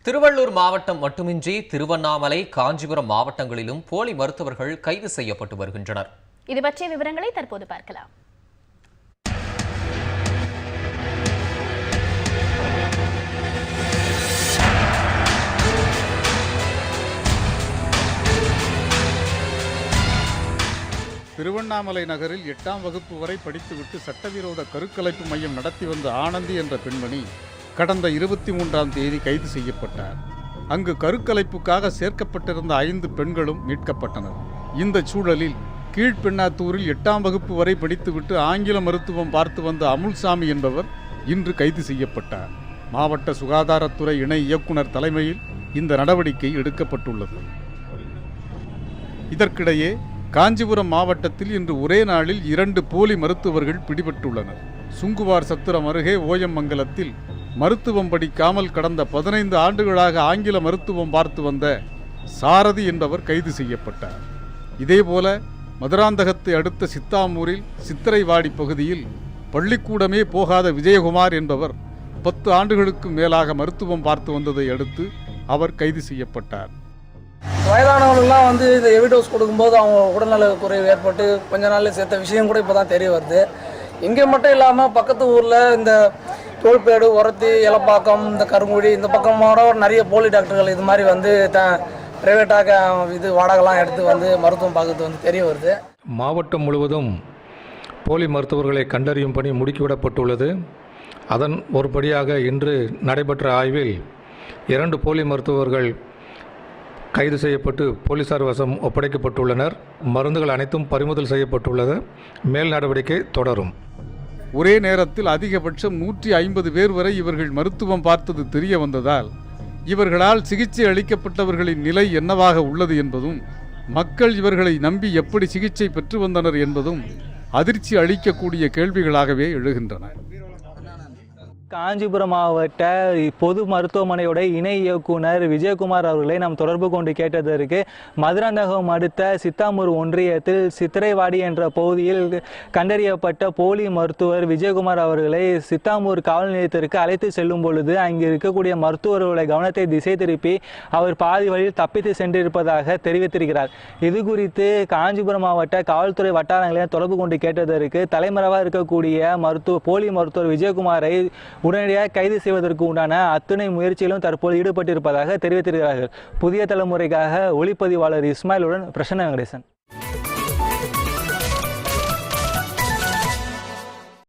திருவள்ளூர் மாவட்டம் மட்டுமின்றி திருவண்ணாமலை, காஞ்சிபுரம் மாவட்டங்களிலும் போலி மருத்துவர்கள் கைது செய்யப்பட்டு வருகின்றனர். இது பற்றிய விவரங்களை தற்போது பார்க்கலாம். திருவண்ணாமலை நகரில் 8ஆம் வகுப்பு வரை படித்துவிட்டு சட்டவிரோத கருக்கலைப்பு மையம் நடத்தி வந்த ஆனந்தி என்ற பெண்மணி கடந்த 23ஆம் தேதி கைது செய்யப்பட்டார். அங்கு கருக்கலைப்புக்காக சேர்க்கப்பட்டிருந்த 5 பெண்களும் மீட்கப்பட்டனர். இந்த சூழலில் கீழ்பெண்ணாத்தூரில் 8ஆம் வகுப்பு வரை படித்துவிட்டு ஆங்கில மருத்துவம் பார்த்து வந்த அமுல்சாமி என்பவர் இன்று கைது செய்யப்பட்டார். மாவட்ட சுகாதாரத்துறை இணை இயக்குனர் தலைமையில் இந்த நடவடிக்கை எடுக்கப்பட்டுள்ளது. இதற்கிடையே காஞ்சிபுரம் மாவட்டத்தில் இன்று ஒரே நாளில் 2 போலி மருத்துவர்கள் பிடிபட்டுள்ளனர். சுங்குவார் சத்திரம் அருகே ஓயமங்கலத்தில் மருத்துவம் படிக்காமல் கடந்த 15 ஆண்டுகளாக ஆங்கில மருத்துவம் பார்த்து வந்த சாரதி என்பவர் கைது செய்யப்பட்டார். இதேபோல மதுராந்தகத்தை அடுத்த சித்தாமூரில் சித்திரைவாடி பகுதியில் பள்ளிக்கூடமே போகாத விஜயகுமார் என்பவர் 10 ஆண்டுகளுக்கு மேலாக மருத்துவம் பார்த்து வந்ததை அடுத்து அவர் கைது செய்யப்பட்டார். வயதானவர்கள்லாம் இந்த ஹெவி டோஸ் கொடுக்கும்போது அவங்க உடல்நல குறைவு ஏற்பட்டு கொஞ்ச நாளில் சேர்த்த விஷயம் கூட இப்போ தான் தெரிய வருது. இங்கே மட்டும் இல்லாமல் பக்கத்து ஊரில் இந்த தோல்பேடு, உரத்தி, எலப்பாக்கம், இந்த கருங்குழி இந்த பக்கமோட நிறைய போலி டாக்டர்கள் இது மாதிரி பிரைவேட்டாக வாடகைலாம் எடுத்து மருத்துவம் பார்க்கறது தெரிய வருது. மாவட்டம் முழுவதும் போலி மருத்துவர்களை கண்டறியும் பணி முடுக்கிவிடப்பட்டுள்ளது. அதன் ஒருபடியாக இன்று நடைபெற்ற ஆய்வில் 2 போலி மருத்துவர்கள் கைது செய்யப்பட்டு போலீசார் வசம் ஒப்படைக்கப்பட்டுள்ளனர். மருந்துகள் அனைத்தும் பறிமுதல் செய்யப்பட்டுள்ளது. மேல் நடவடிக்கை தொடரும். ஒரே நேரத்தில் அதிகபட்சம் 150 பேர் வரை இவர்கள் மருத்துவம் பார்த்தது தெரிய வந்ததால் இவர்களால் சிகிச்சை அளிக்கப்பட்டவர்களின் நிலை என்னவாக உள்ளது என்பதும், மக்கள் இவர்களை நம்பி எப்படி சிகிச்சை பெற்று வந்தனர் என்பதும் அதிர்ச்சி அளிக்கக்கூடிய கேள்விகளாகவே எழுகின்றன. காஞ்சிபுரம் மாவட்ட பொது மருத்துவமனையோட இணை இயக்குனர் விஜயகுமார் அவர்களை நாம் தொடர்பு கொண்டு கேட்டதற்கு மதுராந்தகம் அடுத்த சித்தாமூர் ஒன்றியத்தில் சித்திரைவாடி என்ற பகுதியில் கண்டறியப்பட்ட போலி மருத்துவர் விஜயகுமார் அவர்களை சித்தாமூர் காவல் நிலையத்திற்கு அழைத்து செல்லும் பொழுது அங்கு இருக்கக்கூடிய மருத்துவர்களுடைய கவனத்தை திசை திருப்பி அவர் பாதி வழியில் தப்பித்து சென்றிருப்பதாக தெரிவித்திருக்கிறார். இது குறித்து காஞ்சிபுரம் மாவட்ட காவல்துறை வட்டாரங்களை தொடர்பு கொண்டு கேட்டதற்கு தலைமறைவாக இருக்கக்கூடிய போலி மருத்துவர் விஜயகுமாரை உடனடியாக கைது செய்வதற்கு உண்டான அத்தனை முயற்சிகளும் தற்போது ஈடுபட்டிருப்பதாக தெரிவித்திருக்கிறார்கள். புதிய தலைமுறைக்காக ஒளிப்பதிவாளர் இஸ்மாயிலுடன் பிரசன்ன வெங்கடேசன்.